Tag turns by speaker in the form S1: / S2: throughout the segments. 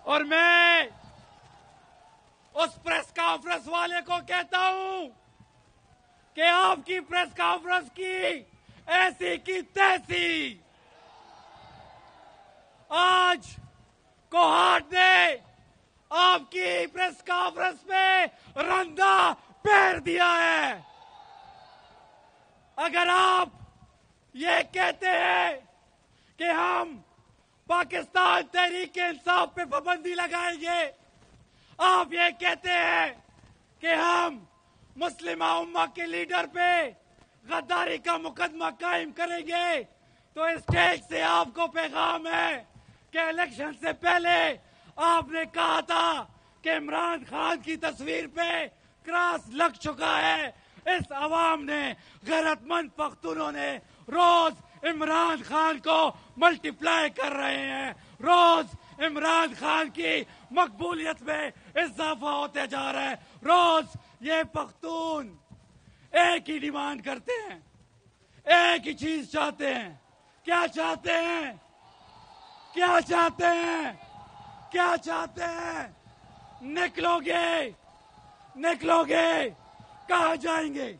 S1: اور میں اس press conference والے کو کہتا ہوں کہ آپ کی پریس کانفرنس کی ایسی کی تیسی آج کوہاٹ نے آپ کی پریس کانفرنس میں رندہ پھیر دیا ہے. اگر آپ یہ کہتے ہیں کہ ہم پاکستان تحریک انصاف پہ پابندی لگائیں گے، آپ یہ کہتے ہیں کہ ہم مسلمہ امہ کے لیڈر پہ غداری کا مقدمہ قائم کریں گے، تو اسٹیج سے آپ کو پیغام ہے کہ الیکشن سے پہلے آپ نے کہا تھا کہ عمران خان کی تصویر پہ کراس لگ چکا ہے. اس عوام نے، غیرت مند پختونوں نے روز عمران خان کو ملٹی پلائی کر رہے ہیں، روز عمران خان کی مقبولیت میں اضافہ ہوتے جا رہا ہے. روز یہ پختون ایک ہی ڈیمانڈ کرتے ہیں، ایک ہی چیز چاہتے ہیں. کیا چاہتے ہیں؟ کیا چاہتے ہیں؟ کیا چاہتے ہیں؟ نکلو گے؟ نکلو گے؟ کہاں جائیں گے؟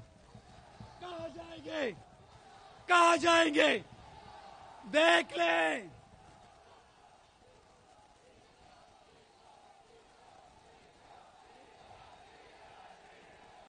S1: کہاں جائیں گے؟ کہاں جائیں گے؟ دیکھ لیں